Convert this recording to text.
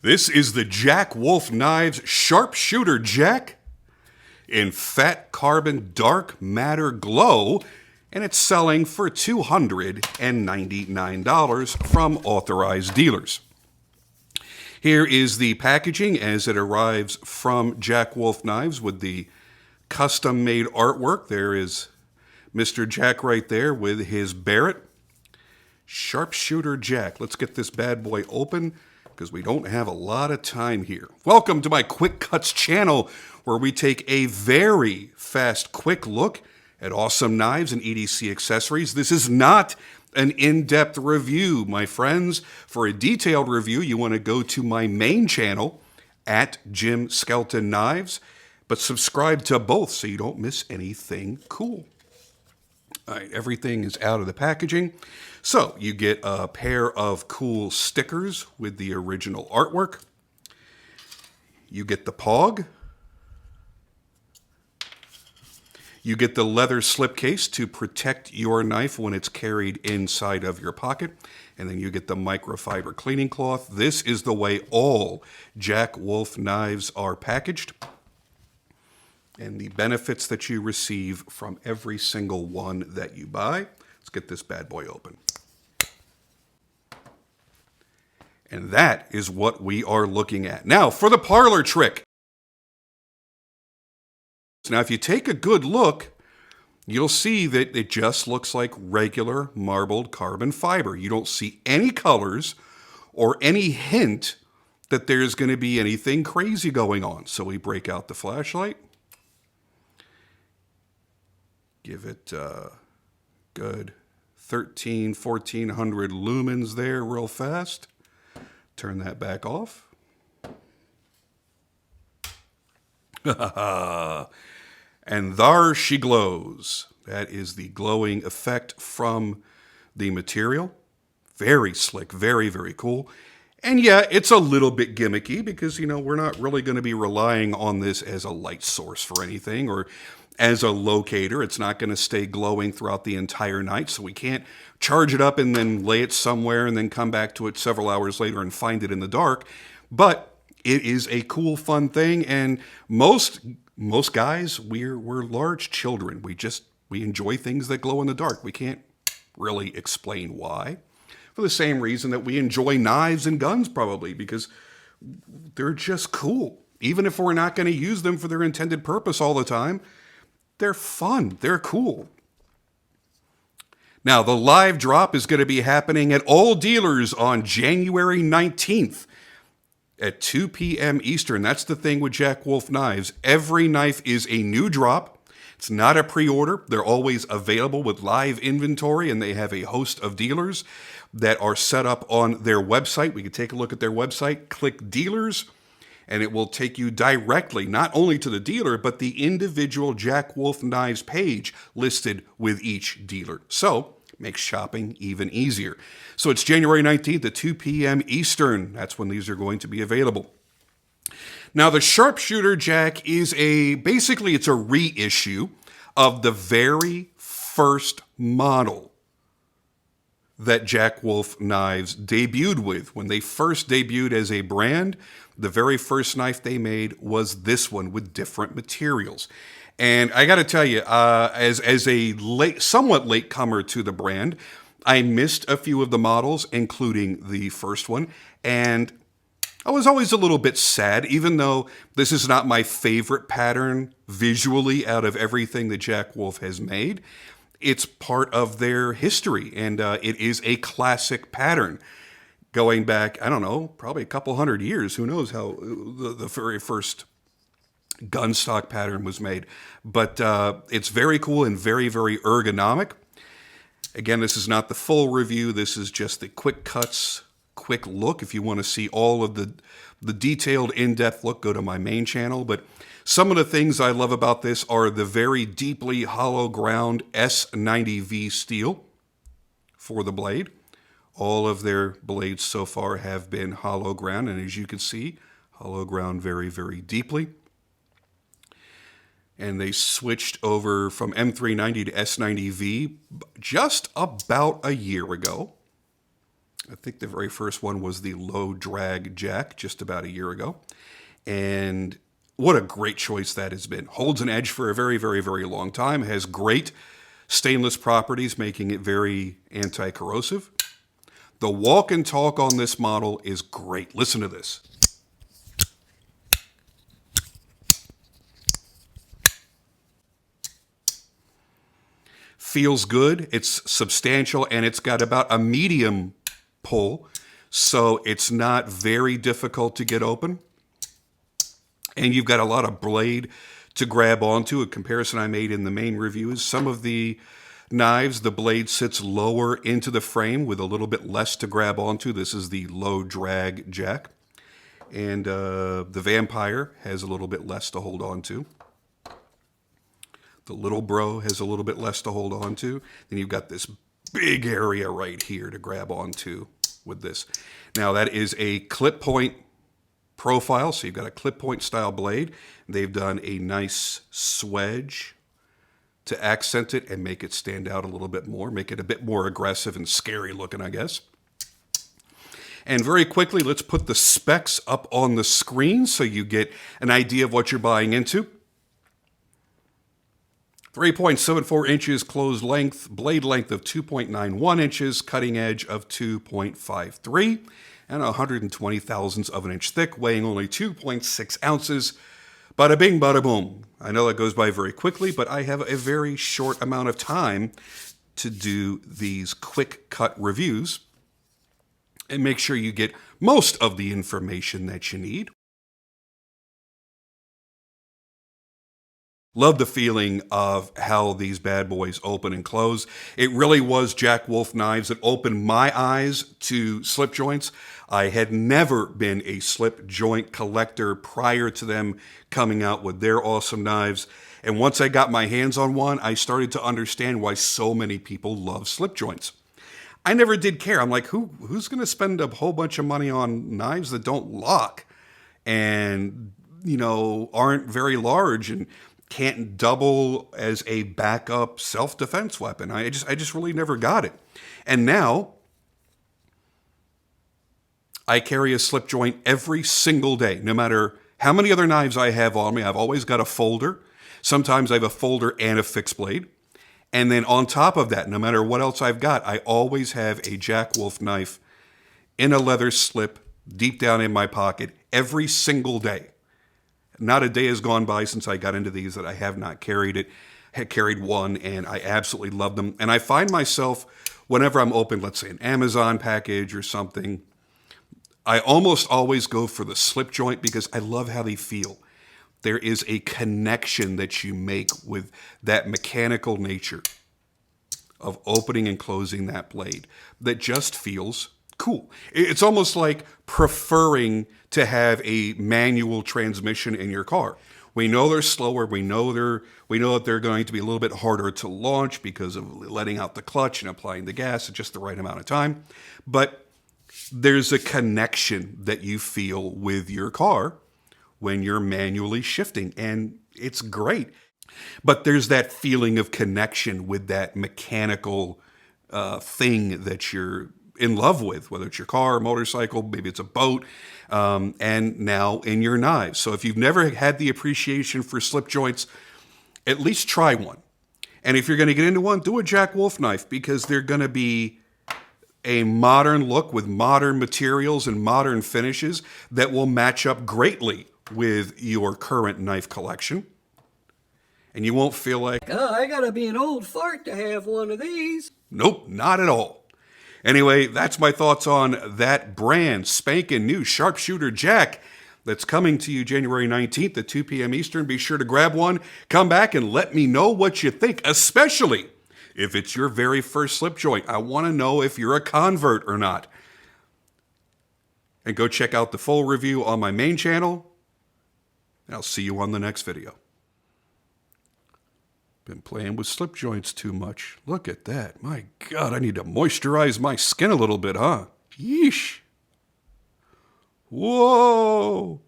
This is the Jack Wolf Knives Sharpshooter, Jack, in Fatcarbon Dark Matter Glow, and it's selling for $299 from authorized dealers. Here is the packaging as it arrives from Jack Wolf Knives with the custom-made artwork. There is Mr. Jack right there with his Barrett. Sharpshooter Jack. Let's get this bad boy open because we don't have a lot of time here. Welcome to my Quick Cuts channel, where we take a very fast, quick look at awesome knives and EDC accessories. This is not an in-depth review, my friends. For a detailed review, you want to go to my main channel at Jim Skelton Knives, but subscribe to both so you don't miss anything cool. All right, everything is out of the packaging. So you get a pair of cool stickers with the original artwork. You get the POG. You get the leather slipcase to protect your knife when it's carried inside of your pocket. And then you get the microfiber cleaning cloth. This is the way all Jack Wolf knives are packaged, and the benefits that you receive from every single one that you buy. Let's get this bad boy open. And that is what we are looking at. Now, for the parlor trick. Now, if you take a good look, you'll see that it just looks like regular marbled carbon fiber. You don't see any colors or any hint that there's going to be anything crazy going on. So we break out the flashlight. Give it good 1400 lumens there real fast. Turn that back off. And there she glows. That is the glowing effect from the material. Very slick, very, very cool. And yeah, it's a little bit gimmicky because, you know, we're not really going to be relying on this as a light source for anything or as a locator. It's not going to stay glowing throughout the entire night, so we can't charge it up and then lay it somewhere and then come back to it several hours later and find it in the dark. But it is a cool, fun thing, and most guys, we're large children. We enjoy things that glow in the dark. We can't really explain why. For the same reason that we enjoy knives and guns, probably, because they're just cool. Even if we're not going to use them for their intended purpose all the time, they're fun. They're cool. Now, the live drop is going to be happening at all dealers on January 19th at 2 p.m. Eastern. That's the thing with Jack Wolf Knives. Every knife is a new drop. It's not a pre-order. They're always available with live inventory, and they have a host of dealers that are set up on their website. We can take a look at their website, click dealers, and it will take you directly, not only to the dealer, but the individual Jack Wolf Knives page listed with each dealer. So, makes shopping even easier. So it's January 19th at 2 p.m. Eastern. That's when these are going to be available. Now, the Sharpshooter Jack is basically it's a reissue of the very first model that Jack Wolf Knives debuted with. When they first debuted as a brand, the very first knife they made was this one with different materials. And I got to tell you, as a somewhat late comer to the brand, I missed a few of the models, including the first one. And I was always a little bit sad, even though this is not my favorite pattern visually out of everything that Jack Wolf has made. It's part of their history, and it is a classic pattern. Going back, I don't know, probably a couple hundred years. Who knows how the very first gun stock pattern was made. But it's very cool and very, very ergonomic. Again, this is not the full review. This is just the quick cuts, quick look. If you want to see all of the detailed, in-depth look, go to my main channel. But some of the things I love about this are the very deeply hollow ground S90V steel for the blade. All of their blades so far have been hollow ground, and as you can see, hollow ground very, very deeply. And they switched over from M390 to S90V just about a year ago. I think the very first one was the low drag jack just about a year ago. And what a great choice that has been. Holds an edge for a very, very, very long time. Has great stainless properties, making it very anti-corrosive. The walk and talk on this model is great. Listen to this. Feels good. It's substantial, and it's got about a medium pull, so it's not very difficult to get open. And you've got a lot of blade to grab onto. A comparison I made in the main review is some of the knives, the blade sits lower into the frame with a little bit less to grab onto. This is the low drag jack. And the Vampire has a little bit less to hold on to. The Little Bro has a little bit less to hold on to. Then you've got this big area right here to grab onto with this. Now that is a clip point profile, so you've got a clip point style blade. They've done a nice swedge to accent it and make it stand out a little bit more, make it a bit more aggressive and scary looking, I guess. And very quickly, let's put the specs up on the screen so you get an idea of what you're buying into. 3.74 inches closed length, blade length of 2.91 inches, cutting edge of 2.53, and 120 thousandths of an inch thick, weighing only 2.6 ounces. Bada bing, bada boom. I know that goes by very quickly, but I have a very short amount of time to do these quick cut reviews and make sure you get most of the information that you need. Love the feeling of how these bad boys open and close. It really was Jack Wolf Knives that opened my eyes to slip joints. I had never been a slip joint collector prior to them coming out with their awesome knives. And once I got my hands on one, I started to understand why so many people love slip joints. I never did care. I'm like, who's going to spend a whole bunch of money on knives that don't lock and, aren't very large and can't double as a backup self-defense weapon? I just really never got it. And now I carry a slip joint every single day, no matter how many other knives I have on me. I've always got a folder. Sometimes I have a folder and a fixed blade. And then on top of that, no matter what else I've got, I always have a Jack Wolf knife in a leather slip deep down in my pocket every single day. Not a day has gone by since I got into these that I have not carried it. Had carried one, and I absolutely love them. And I find myself, whenever I'm open, let's say an Amazon package or something, I almost always go for the slip joint because I love how they feel. There is a connection that you make with that mechanical nature of opening and closing that blade that just feels cool. It's almost like preferring to have a manual transmission in your car. We know they're slower. We know that they're going to be a little bit harder to launch because of letting out the clutch and applying the gas at just the right amount of time. But there's a connection that you feel with your car when you're manually shifting, and it's great. But there's that feeling of connection with that mechanical thing that you're in love with, whether it's your car, motorcycle, maybe it's a boat, and now in your knives. So if you've never had the appreciation for slip joints, at least try one. And if you're going to get into one, do a Jack Wolf knife, because they're going to be a modern look with modern materials and modern finishes that will match up greatly with your current knife collection. And you won't feel like, oh, I gotta be an old fart to have one of these. Nope, not at all. Anyway, that's my thoughts on that brand spanking new Sharpshooter Jack that's coming to you January 19th at 2 p.m. Eastern. Be sure to grab one. Come back and let me know what you think, especially if it's your very first slip joint. I want to know if you're a convert or not. And go check out the full review on my main channel. And I'll see you on the next video. Been playing with slip joints too much. Look at that. My God, I need to moisturize my skin a little bit, huh? Yeesh. Whoa.